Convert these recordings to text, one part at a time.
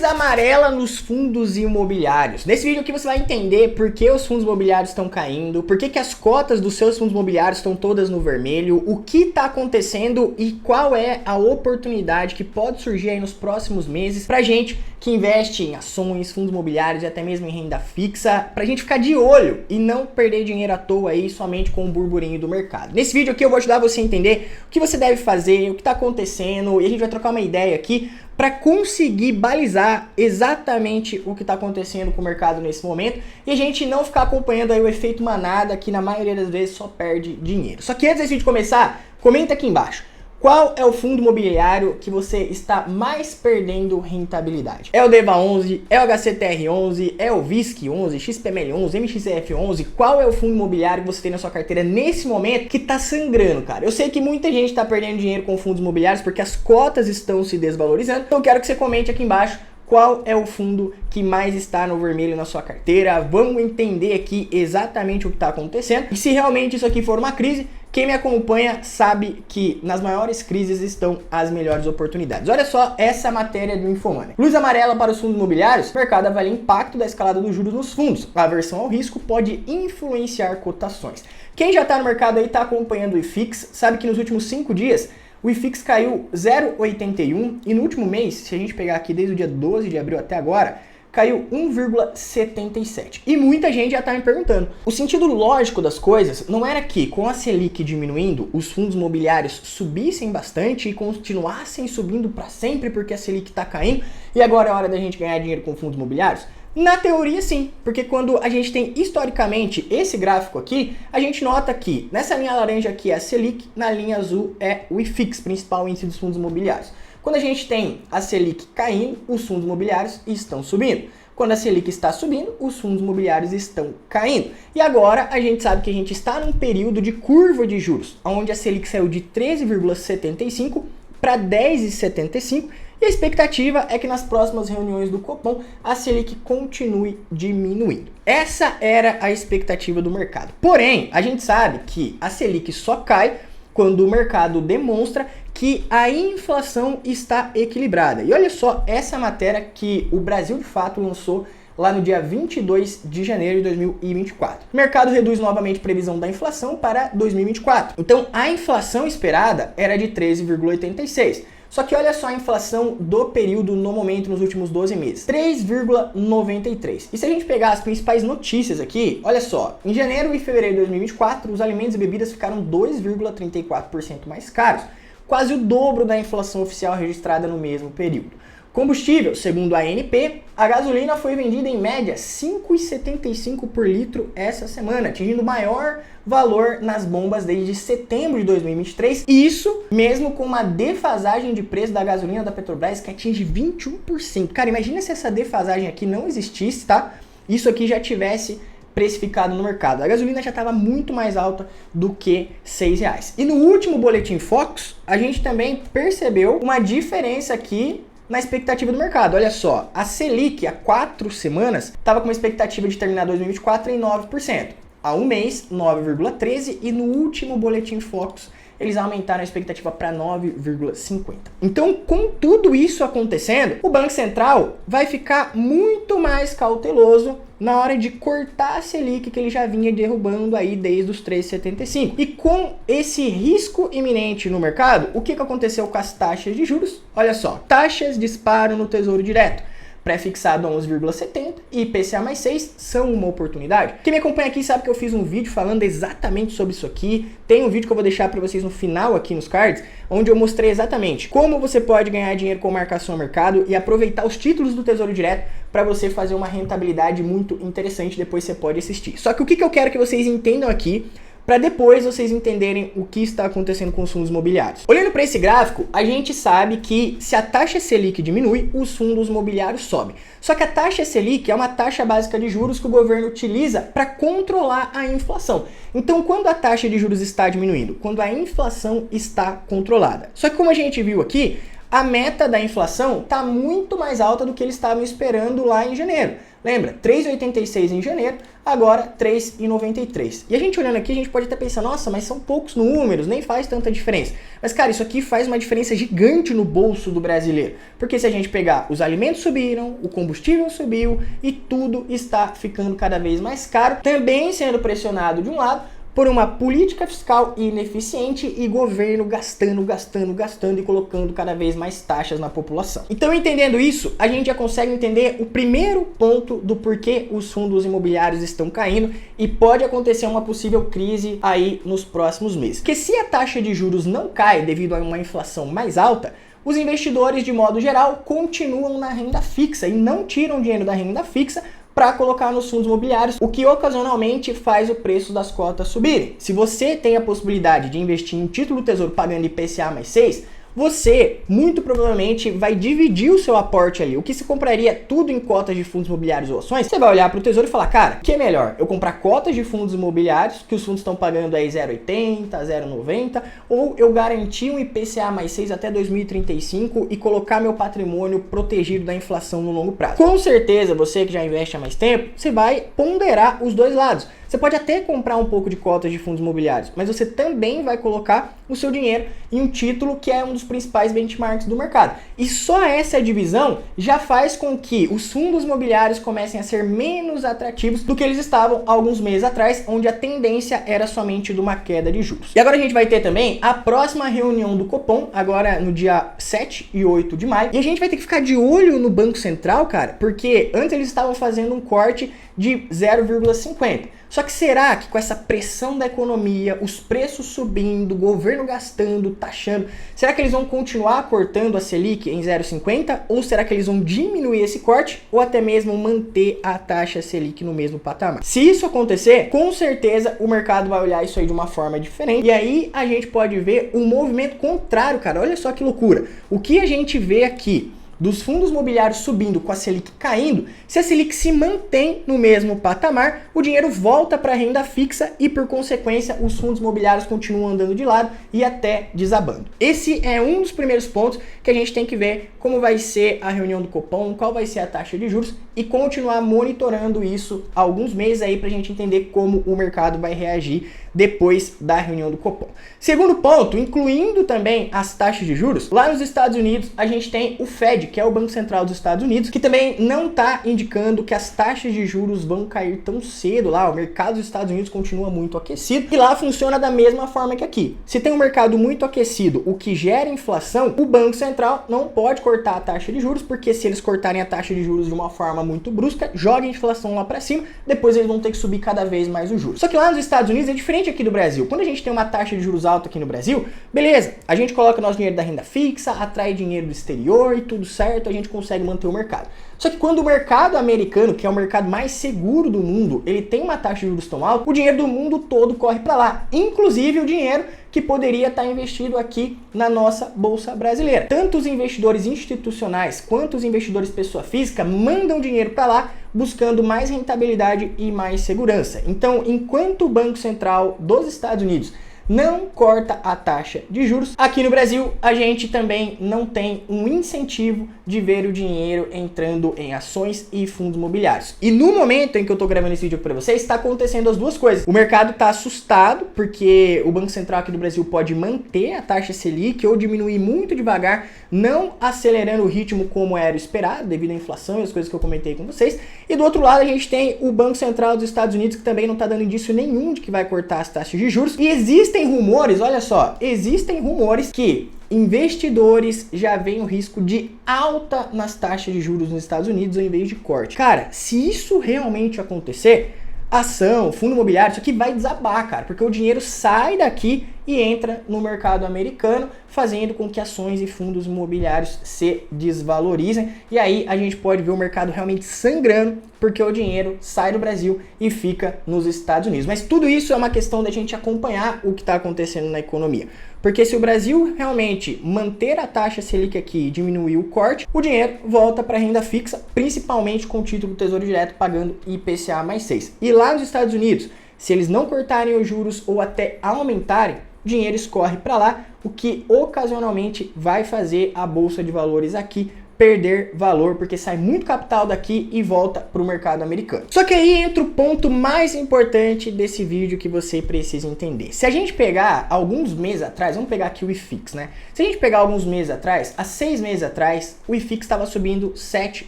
amarela nos fundos imobiliários. Nesse vídeo aqui você vai entender por que os fundos imobiliários estão caindo, por que as cotas dos seus fundos imobiliários estão todas no vermelho, o que está acontecendo e qual é a oportunidade que pode surgir aí nos próximos meses pra gente que investe em ações, fundos imobiliários e até mesmo em renda fixa, pra gente ficar de olho e não perder dinheiro à toa aí somente com o burburinho do mercado. Nesse vídeo aqui eu vou ajudar você a entender o que você deve fazer, o que está acontecendo e a gente vai trocar uma ideia aqui para conseguir balizar exatamente o que está acontecendo com o mercado nesse momento e a gente não ficar acompanhando aí o efeito manada que na maioria das vezes só perde dinheiro. Só que antes desse vídeo começar, comenta aqui embaixo. Qual é o fundo imobiliário que você está mais perdendo rentabilidade? É o DEVA 11, é o HCTR 11, é o VISC 11, XPML 11, MXF 11? Qual é o fundo imobiliário que você tem na sua carteira nesse momento que tá sangrando, cara? Eu sei que muita gente tá perdendo dinheiro com fundos imobiliários porque as cotas estão se desvalorizando, então eu quero que você comente aqui embaixo qual é o fundo que mais está no vermelho na sua carteira. Vamos entender aqui exatamente o que está acontecendo. E se realmente isso aqui for uma crise, quem me acompanha sabe que nas maiores crises estão as melhores oportunidades. Olha só essa matéria do Infomoney. Luz amarela para os fundos imobiliários. O mercado avalia impacto da escalada dos juros nos fundos. A aversão ao risco pode influenciar cotações. Quem já está no mercado aí, está acompanhando o IFIX, sabe que nos últimos 5 dias o IFIX caiu 0,81 e no último mês, se a gente pegar aqui desde o dia 12 de abril até agora, caiu 1,77. E muita gente já está me perguntando. O sentido lógico das coisas não era que, com a Selic diminuindo, os fundos imobiliários subissem bastante e continuassem subindo para sempre porque a Selic está caindo e agora é hora da gente ganhar dinheiro com fundos imobiliários? Na teoria sim, porque quando a gente tem historicamente esse gráfico aqui, a gente nota que nessa linha laranja aqui é a Selic, na linha azul é o IFIX, principal índice dos fundos imobiliários. Quando a gente tem a Selic caindo, os fundos imobiliários estão subindo. Quando a Selic está subindo, os fundos imobiliários estão caindo. E agora a gente sabe que a gente está num período de curva de juros, onde a Selic saiu de 13,75 para 10,75 e a expectativa é que nas próximas reuniões do Copom a Selic continue diminuindo. Essa era a expectativa do mercado. Porém, a gente sabe que a Selic só cai quando o mercado demonstra que a inflação está equilibrada. E olha só essa matéria que o Brasil de Fato lançou lá no dia 22 de janeiro de 2024. O mercado reduz novamente a previsão da inflação para 2024. Então, a inflação esperada era de 13,86. Só que olha só a inflação do período no momento nos últimos 12 meses, 3,93. E se a gente pegar as principais notícias aqui, olha só, em janeiro e fevereiro de 2024, os alimentos e bebidas ficaram 2,34% mais caros, quase o dobro da inflação oficial registrada no mesmo período. Combustível, segundo a ANP, a gasolina foi vendida em média R$ 5,75 por litro essa semana, atingindo o maior valor nas bombas desde setembro de 2023. E isso mesmo com uma defasagem de preço da gasolina da Petrobras que atinge 21%. Cara, imagina se essa defasagem aqui não existisse, tá? Isso aqui já tivesse precificado no mercado. A gasolina já estava muito mais alta do que R$ 6. E no último Boletim Focus, a gente também percebeu uma diferença aqui na expectativa do mercado. Olha só, a Selic há 4 semanas estava com uma expectativa de terminar 2024 em 9%. Há um mês, 9,13%, e no último Boletim Focus eles aumentaram a expectativa para 9,50%. Então, com tudo isso acontecendo, o Banco Central vai ficar muito mais cauteloso na hora de cortar a Selic que ele já vinha derrubando aí desde os 3,75. E com esse risco iminente no mercado, o que aconteceu com as taxas de juros? Olha só, taxas disparam no Tesouro Direto. Pré-fixado a 11,70 e IPCA mais 6 são uma oportunidade. Quem me acompanha aqui sabe que eu fiz um vídeo falando exatamente sobre isso aqui. Tem um vídeo que eu vou deixar para vocês no final aqui nos cards, onde eu mostrei exatamente como você pode ganhar dinheiro com marcação ao mercado e aproveitar os títulos do Tesouro Direto para você fazer uma rentabilidade muito interessante. Depois você pode assistir. Só que o que eu quero que vocês entendam aqui, para depois vocês entenderem o que está acontecendo com os fundos imobiliários. Olhando para esse gráfico, a gente sabe que se a taxa Selic diminui, os fundos imobiliários sobem. Só que a taxa Selic é uma taxa básica de juros que o governo utiliza para controlar a inflação. Então, quando a taxa de juros está diminuindo? Quando a inflação está controlada. Só que como a gente viu aqui, A meta da inflação está muito mais alta do que eles estavam esperando lá em janeiro. Lembra? 3,86 em janeiro, agora 3,93. E a gente olhando aqui, a gente pode até pensar, nossa, mas são poucos números, nem faz tanta diferença. Mas, cara, isso aqui faz uma diferença gigante no bolso do brasileiro. Porque se a gente pegar, os alimentos subiram, o combustível subiu e tudo está ficando cada vez mais caro, também sendo pressionado de um lado por uma política fiscal ineficiente e governo gastando e colocando cada vez mais taxas na população. Então, entendendo isso, a gente já consegue entender o primeiro ponto do porquê os fundos imobiliários estão caindo e pode acontecer uma possível crise aí nos próximos meses. Porque se a taxa de juros não cai devido a uma inflação mais alta, os investidores, de modo geral, continuam na renda fixa e não tiram dinheiro da renda fixa para colocar nos fundos imobiliários, o que ocasionalmente faz o preço das cotas subirem. Se você tem a possibilidade de investir em título do Tesouro pagando IPCA mais 6, você muito provavelmente vai dividir o seu aporte ali. O que se compraria tudo em cotas de fundos imobiliários ou ações, você vai olhar para o Tesouro e falar, cara, o que é melhor? Eu comprar cotas de fundos imobiliários, que os fundos estão pagando aí 0,80, 0,90, ou eu garantir um IPCA mais 6 até 2035 e colocar meu patrimônio protegido da inflação no longo prazo? Com certeza, você que já investe há mais tempo, você vai ponderar os dois lados. Você pode até comprar um pouco de cotas de fundos imobiliários, mas você também vai colocar o seu dinheiro em um título que é um dos principais benchmarks do mercado. E só essa divisão já faz com que os fundos imobiliários comecem a ser menos atrativos do que eles estavam há alguns meses atrás, onde a tendência era somente de uma queda de juros. E agora a gente vai ter também a próxima reunião do Copom, agora no dia 7 e 8 de maio. E a gente vai ter que ficar de olho no Banco Central, cara, porque antes eles estavam fazendo um corte de 0,50. Só que será que com essa pressão da economia, os preços subindo, o governo gastando, taxando, será que eles vão continuar cortando a Selic em 0,50? Ou será que eles vão diminuir esse corte ou até mesmo manter a taxa Selic no mesmo patamar? Se isso acontecer, com certeza o mercado vai olhar isso aí de uma forma diferente. E aí a gente pode ver um movimento contrário, cara. Olha só que loucura. O que a gente vê aqui dos fundos imobiliários subindo com a Selic caindo, se a Selic se mantém no mesmo patamar, o dinheiro volta para a renda fixa e, por consequência, os fundos imobiliários continuam andando de lado e até desabando. Esse é um dos primeiros pontos que a gente tem que ver como vai ser a reunião do Copom, qual vai ser a taxa de juros e continuar monitorando isso há alguns meses aí para a gente entender como o mercado vai reagir depois da reunião do Copom. Segundo ponto, incluindo também as taxas de juros, lá nos Estados Unidos a gente tem o Fed, que é o Banco Central dos Estados Unidos, que também não está indicando que as taxas de juros vão cair tão cedo lá. O mercado dos Estados Unidos continua muito aquecido e lá funciona da mesma forma que aqui. Se tem um mercado muito aquecido, o que gera inflação, o Banco Central não pode cortar a taxa de juros, porque se eles cortarem a taxa de juros de uma forma muito brusca, joga a inflação lá para cima, depois eles vão ter que subir cada vez mais os juros. Só que lá nos Estados Unidos é diferente aqui do Brasil. Quando a gente tem uma taxa de juros alta aqui no Brasil, beleza, a gente coloca nosso dinheiro da renda fixa, atrai dinheiro do exterior e tudo certo, a gente consegue manter o mercado. Só que quando o mercado americano, que é o mercado mais seguro do mundo, ele tem uma taxa de juros tão alta, o dinheiro do mundo todo corre para lá, inclusive o dinheiro que poderia estar investido aqui na nossa bolsa brasileira. Tanto os investidores institucionais quanto os investidores pessoa física mandam dinheiro para lá buscando mais rentabilidade e mais segurança. Então, enquanto o Banco Central dos Estados Unidos não corta a taxa de juros, aqui no Brasil a gente também não tem um incentivo de ver o dinheiro entrando em ações e fundos imobiliários. E no momento em que eu tô gravando esse vídeo para vocês, está acontecendo as duas coisas. O mercado tá assustado porque o Banco Central aqui do Brasil pode manter a taxa Selic ou diminuir muito devagar, não acelerando o ritmo como era esperado devido à inflação e as coisas que eu comentei com vocês. E do outro lado a gente tem o Banco Central dos Estados Unidos, que também não tá dando indício nenhum de que vai cortar as taxas de juros. E existem rumores, olha só, existem rumores que investidores já veem o risco de alta nas taxas de juros nos Estados Unidos ao invés de corte. Cara, se isso realmente acontecer, ação, fundo imobiliário, isso aqui vai desabar, cara, porque o dinheiro sai daqui e entra no mercado americano, fazendo com que ações e fundos imobiliários se desvalorizem. E aí a gente pode ver o mercado realmente sangrando, porque o dinheiro sai do Brasil e fica nos Estados Unidos. Mas tudo isso é uma questão da gente acompanhar o que está acontecendo na economia. Porque se o Brasil realmente manter a taxa Selic aqui e diminuir o corte, o dinheiro volta para a renda fixa, principalmente com o título do Tesouro Direto pagando IPCA mais 6. E lá nos Estados Unidos, se eles não cortarem os juros ou até aumentarem, dinheiro escorre para lá, o que ocasionalmente vai fazer a bolsa de valores aqui perder valor, porque sai muito capital daqui e volta para o mercado americano. Só que aí entra o ponto mais importante desse vídeo que você precisa entender. Se a gente pegar alguns meses atrás, vamos pegar aqui o IFIX, né? Se a gente pegar alguns meses atrás, há 6 meses atrás, o IFIX estava subindo 7%.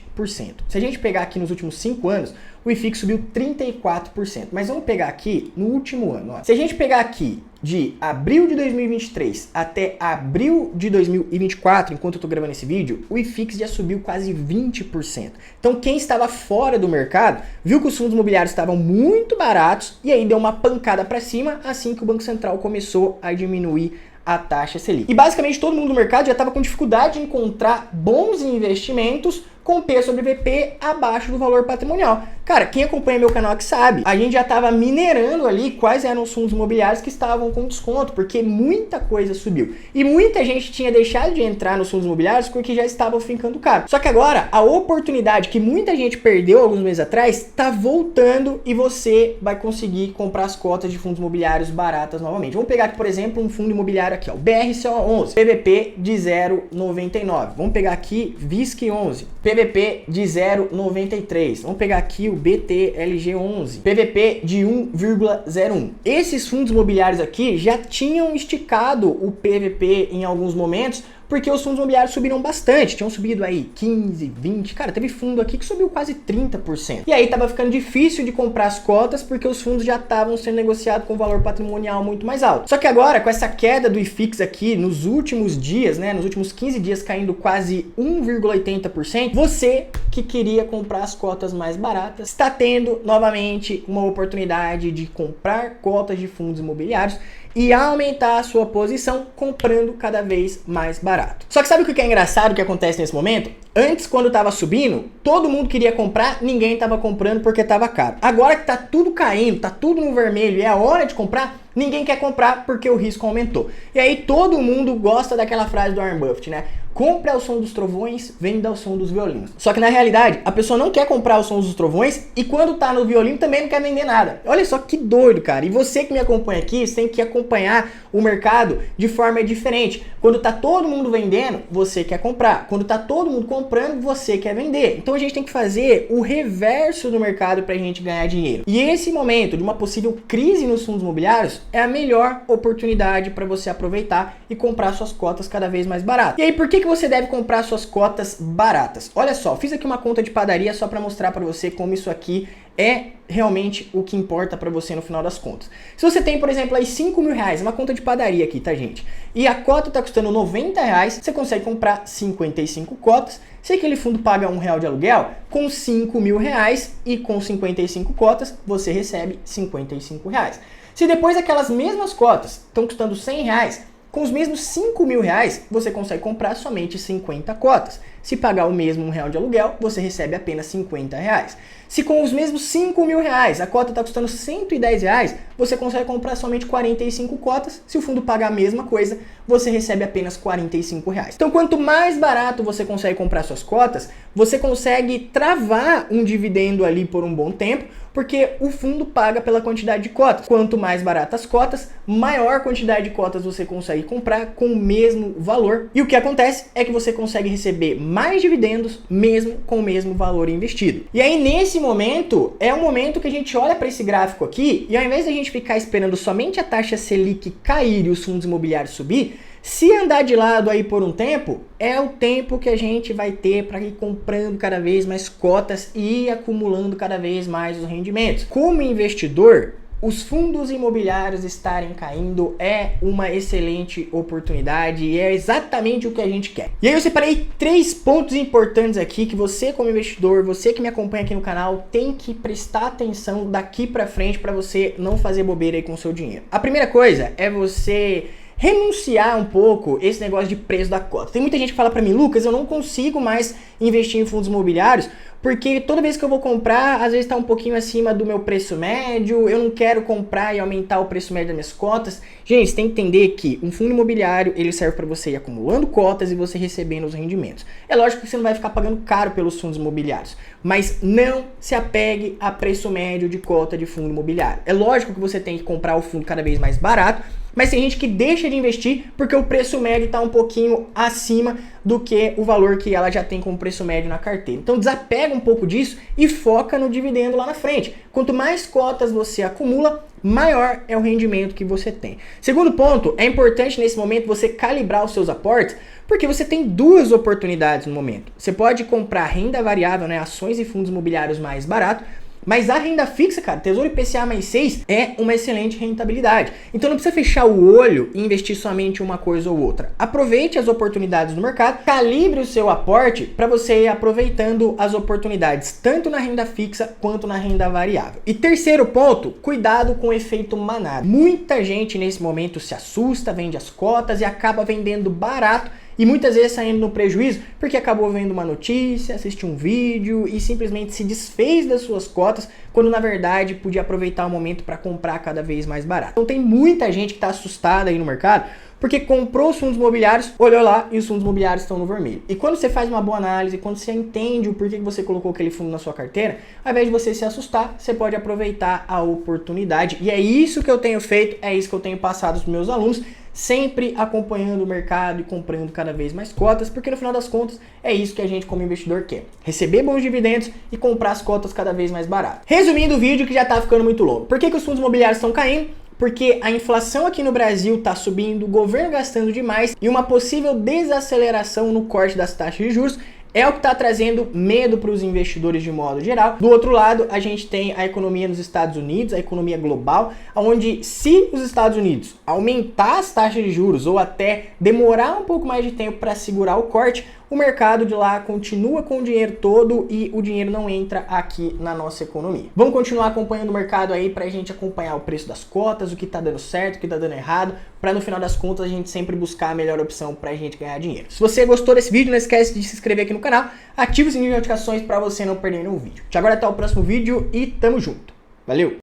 Se a gente pegar aqui nos últimos 5 anos, o IFIX subiu 34%. Mas vamos pegar aqui no último ano. Ó. Se a gente pegar aqui de abril de 2023 até abril de 2024, enquanto eu estou gravando esse vídeo, o IFIX já subiu quase 20%. Então quem estava fora do mercado viu que os fundos imobiliários estavam muito baratos e aí deu uma pancada para cima assim que o Banco Central começou a diminuir a taxa Selic. E basicamente todo mundo no mercado já estava com dificuldade de encontrar bons investimentos com P sobre VP abaixo do valor patrimonial. Cara, quem acompanha meu canal que sabe, a gente já estava minerando ali quais eram os fundos imobiliários que estavam com desconto, porque muita coisa subiu. E muita gente tinha deixado de entrar nos fundos imobiliários porque já estavam ficando caro. Só que agora, a oportunidade que muita gente perdeu alguns meses atrás, está voltando e você vai conseguir comprar as cotas de fundos imobiliários baratas novamente. Vamos pegar aqui, por exemplo, um fundo imobiliário aqui, ó, o BRCO11, PVP de 0,99. Vamos pegar aqui VISC11, PVP de 0,93. Vamos pegar aqui o BTLG11, PVP de 1,01. Esses fundos imobiliários aqui já tinham esticado o PVP em alguns momentos, porque os fundos imobiliários subiram bastante, tinham subido aí 15, 20, cara, teve fundo aqui que subiu quase 30%. E aí tava ficando difícil de comprar as cotas, porque os fundos já estavam sendo negociados com valor patrimonial muito mais alto. Só que agora, com essa queda do IFIX aqui, nos últimos dias, né, nos últimos 15 dias caindo quase 1,80%, você que queria comprar as cotas mais baratas, está tendo novamente uma oportunidade de comprar cotas de fundos imobiliários e aumentar a sua posição comprando cada vez mais barato. Só que sabe o que é engraçado que acontece nesse momento? Antes, quando estava subindo, todo mundo queria comprar, ninguém estava comprando porque estava caro. Agora que está tudo caindo, está tudo no vermelho e é a hora de comprar, ninguém quer comprar porque o risco aumentou. E aí todo mundo gosta daquela frase do Warren Buffett, né? Compre ao som dos trovões, venda ao som dos violinos. Só que na realidade, a pessoa não quer comprar o som dos trovões e quando tá no violino também não quer vender nada. Olha só que doido, cara. E você que me acompanha aqui, você tem que acompanhar o mercado de forma diferente. Quando tá todo mundo vendendo, você quer comprar. Quando tá todo mundo comprando, você quer vender. Então a gente tem que fazer o reverso do mercado pra gente ganhar dinheiro. E esse momento de uma possível crise nos fundos imobiliários é a melhor oportunidade para você aproveitar e comprar suas cotas cada vez mais barato. E aí, por que você deve comprar suas cotas baratas? Olha só, fiz aqui uma conta de padaria só para mostrar para você como isso aqui é realmente o que importa para você no final das contas. Se você tem, por exemplo, aí 5 mil reais, uma conta de padaria aqui, tá, gente? E a cota tá custando 90 reais, você consegue comprar 55 cotas. Se aquele fundo paga R$1 de aluguel, com 5 mil reais e com 55 cotas, você recebe 55 reais. Se depois aquelas mesmas cotas estão custando 100 reais, com os mesmos 5 mil reais, você consegue comprar somente 50 cotas. Se pagar o mesmo R$1 de aluguel, você recebe apenas 50 reais. Se com os mesmos 5 mil reais a cota está custando 110 reais, você consegue comprar somente 45 cotas. Se o fundo pagar a mesma coisa, você recebe apenas 45 reais. Então, quanto mais barato você consegue comprar suas cotas, você consegue travar um dividendo ali por um bom tempo, porque o fundo paga pela quantidade de cotas. Quanto mais baratas as cotas, maior quantidade de cotas você consegue comprar com o mesmo valor. E o que acontece é que você consegue receber mais dividendos mesmo com o mesmo valor investido. E aí nesse momento, é o momento que a gente olha para esse gráfico aqui e ao invés de a gente ficar esperando somente a taxa Selic cair e os fundos imobiliários subir, se andar de lado aí por um tempo, é o tempo que a gente vai ter para ir comprando cada vez mais cotas e ir acumulando cada vez mais os rendimentos. Como investidor, os fundos imobiliários estarem caindo é uma excelente oportunidade e é exatamente o que a gente quer. E aí eu separei 3 pontos importantes aqui que você como investidor, você que me acompanha aqui no canal, tem que prestar atenção daqui para frente para você não fazer bobeira aí com o seu dinheiro. A primeira coisa é você renunciar um pouco esse negócio de preço da cota. Tem muita gente que fala para mim, Lucas, eu não consigo mais investir em fundos imobiliários porque toda vez que eu vou comprar, às vezes está um pouquinho acima do meu preço médio, eu não quero comprar e aumentar o preço médio das minhas cotas. Gente, você tem que entender que um fundo imobiliário, ele serve para você ir acumulando cotas e você recebendo os rendimentos. É lógico que você não vai ficar pagando caro pelos fundos imobiliários, mas não se apegue a preço médio de cota de fundo imobiliário. É lógico que você tem que comprar o fundo cada vez mais barato, mas tem gente que deixa de investir porque o preço médio está um pouquinho acima do que o valor que ela já tem como preço médio na carteira. Então desapega um pouco disso e foca no dividendo lá na frente. Quanto mais cotas você acumula, maior é o rendimento que você tem. Segundo ponto, é importante nesse momento você calibrar os seus aportes, porque você tem duas oportunidades no momento. Você pode comprar renda variável, né, ações e fundos imobiliários mais barato, mas a renda fixa, cara, Tesouro IPCA mais 6 é uma excelente rentabilidade. Então não precisa fechar o olho e investir somente uma coisa ou outra. Aproveite as oportunidades do mercado, calibre o seu aporte para você ir aproveitando as oportunidades, tanto na renda fixa quanto na renda variável. E terceiro ponto, cuidado com o efeito manada. Muita gente nesse momento se assusta, vende as cotas e acaba vendendo barato, e muitas vezes saindo no prejuízo porque acabou vendo uma notícia, assistiu um vídeo e simplesmente se desfez das suas cotas, quando na verdade podia aproveitar o momento para comprar cada vez mais barato. Então tem muita gente que está assustada aí no mercado porque comprou os fundos imobiliários, olhou lá e os fundos imobiliários estão no vermelho. E quando você faz uma boa análise, quando você entende o porquê que você colocou aquele fundo na sua carteira, ao invés de você se assustar, você pode aproveitar a oportunidade. E é isso que eu tenho feito, é isso que eu tenho passado para os meus alunos, sempre acompanhando o mercado e comprando cada vez mais cotas, porque no final das contas é isso que a gente como investidor quer, receber bons dividendos e comprar as cotas cada vez mais barato. Resumindo o vídeo que já tá ficando muito longo, por que os fundos imobiliários estão caindo? Porque a inflação aqui no Brasil está subindo, o governo gastando demais e uma possível desaceleração no corte das taxas de juros é o que está trazendo medo para os investidores de modo geral. Do outro lado, a gente tem a economia nos Estados Unidos, a economia global, onde se os Estados Unidos aumentar as taxas de juros ou até demorar um pouco mais de tempo para segurar o corte, o mercado de lá continua com o dinheiro todo e o dinheiro não entra aqui na nossa economia. Vamos continuar acompanhando o mercado aí para a gente acompanhar o preço das cotas, o que está dando certo, o que está dando errado, para no final das contas a gente sempre buscar a melhor opção para a gente ganhar dinheiro. Se você gostou desse vídeo, não esquece de se inscrever aqui no canal, ative o sininho de notificações para você não perder nenhum vídeo. Te aguardo até o próximo vídeo e tamo junto. Valeu!